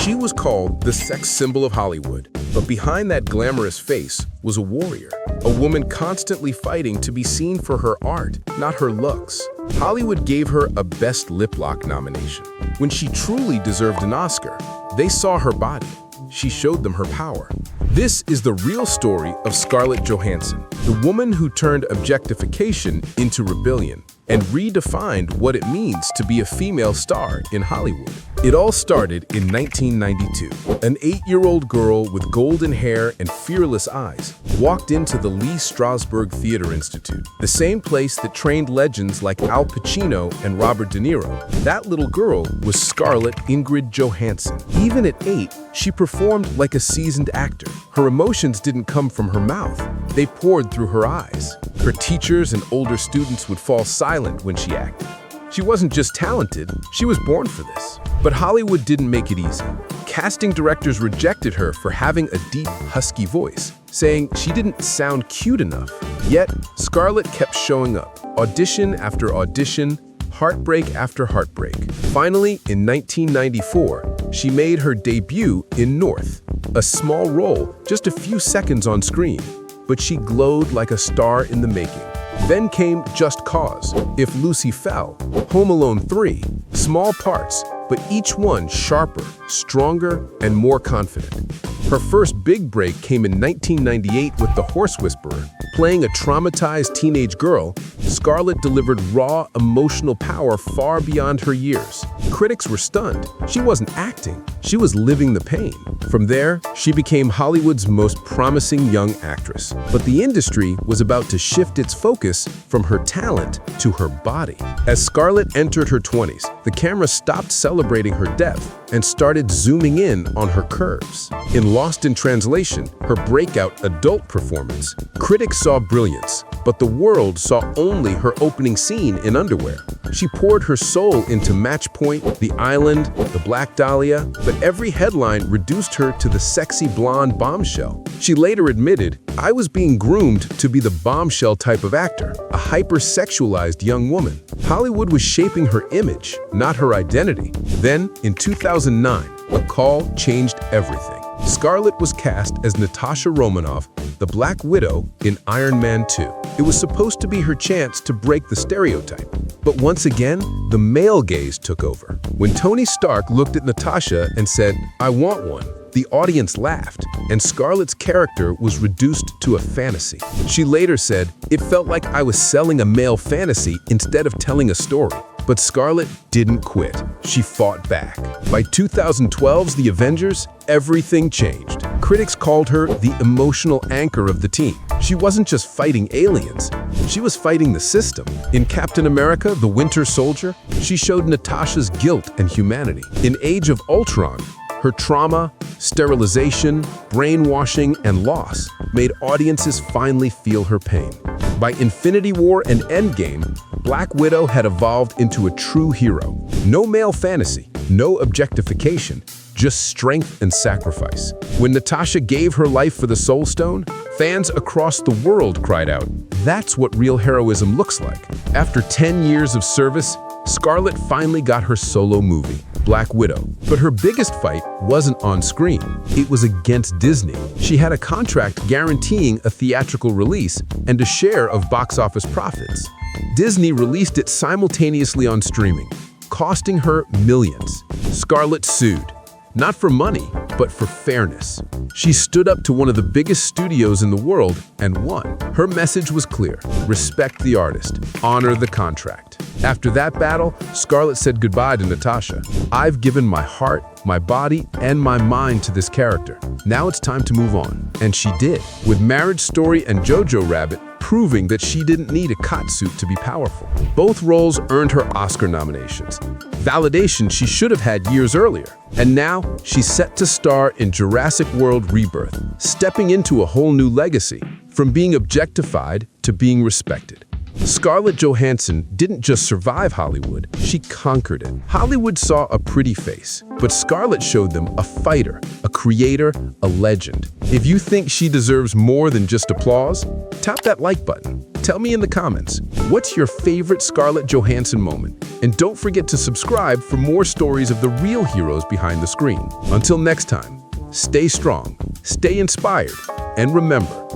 She was called the sex symbol of Hollywood, but behind that glamorous face was a warrior, a woman constantly fighting to be seen for her art, not her looks. Hollywood gave her a Best Lip Lock nomination. When she truly deserved an Oscar, they saw her body. She showed them her power. This is the real story of Scarlett Johansson, the woman who turned objectification into rebellion and redefined what it means to be a female star in Hollywood. It all started in 1992. An 8-year-old girl with golden hair and fearless eyes walked into the Lee Strasberg Theater Institute, the same place that trained legends like Al Pacino and Robert De Niro. That little girl was Scarlett Ingrid Johansson. Even at 8, she performed like a seasoned actor. Her emotions didn't come from her mouth. They poured through her eyes. Her teachers and older students would fall silent when she acted. She wasn't just talented, she was born for this. But Hollywood didn't make it easy. Casting directors rejected her for having a deep, husky voice, saying she didn't sound cute enough. Yet, Scarlett kept showing up, audition after audition, heartbreak after heartbreak. Finally, in 1994, she made her debut in North, a small role, just a few seconds on screen, but she glowed like a star in the making. Then came Just Cause, If Lucy Fell, Home Alone 3, small parts, but each one sharper, stronger, and more confident. Her first big break came in 1998 with The Horse Whisperer. Playing a traumatized teenage girl, Scarlett delivered raw, emotional power far beyond her years. Critics were stunned. She wasn't acting, she was living the pain. From there, she became Hollywood's most promising young actress. But the industry was about to shift its focus from her talent to her body. As Scarlett entered her 20s, the camera stopped celebrating her depth and started zooming in on her curves. In Lost in Translation, her breakout adult performance, critics saw brilliance, but the world saw only her opening scene in underwear. She poured her soul into Match Point, The Island, The Black Dahlia, but every headline reduced her to the sexy blonde bombshell. She later admitted, "I was being groomed to be the bombshell type of actor, a hyper-sexualized young woman." Hollywood was shaping her image, not her identity. Then, in 2009, a call changed everything. Scarlett was cast as Natasha Romanoff, the Black Widow in Iron Man 2. It was supposed to be her chance to break the stereotype. But once again, the male gaze took over. When Tony Stark looked at Natasha and said, "I want one," the audience laughed, and Scarlett's character was reduced to a fantasy. She later said, "It felt like I was selling a male fantasy instead of telling a story." But Scarlett didn't quit. She fought back. By 2012's The Avengers, everything changed. Critics called her the emotional anchor of the team. She wasn't just fighting aliens, she was fighting the system. In Captain America, the Winter Soldier, she showed Natasha's guilt and humanity. In Age of Ultron, her trauma, sterilization, brainwashing, and loss made audiences finally feel her pain. By Infinity War and Endgame, Black Widow had evolved into a true hero. No male fantasy, no objectification, just strength and sacrifice. When Natasha gave her life for the Soul Stone, fans across the world cried out, "That's what real heroism looks like." After 10 years of service, Scarlett finally got her solo movie, Black Widow. But her biggest fight wasn't on screen. It was against Disney. She had a contract guaranteeing a theatrical release and a share of box office profits. Disney released it simultaneously on streaming, costing her millions. Scarlett sued, not for money, but for fairness. She stood up to one of the biggest studios in the world and won. Her message was clear: respect the artist, honor the contract. After that battle, Scarlett said goodbye to Natasha. "I've given my heart, my body, and my mind to this character. Now it's time to move on." And she did, with Marriage Story and Jojo Rabbit proving that she didn't need a catsuit to be powerful. Both roles earned her Oscar nominations, validation she should have had years earlier. And now, she's set to star in Jurassic World Rebirth, stepping into a whole new legacy, from being objectified to being respected. Scarlett Johansson didn't just survive Hollywood, she conquered it. Hollywood saw a pretty face, but Scarlett showed them a fighter, a creator, a legend. If you think she deserves more than just applause, tap that like button. Tell me in the comments, what's your favorite Scarlett Johansson moment? And don't forget to subscribe for more stories of the real heroes behind the screen. Until next time, stay strong, stay inspired, and remember,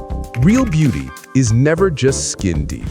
real beauty is never just skin deep.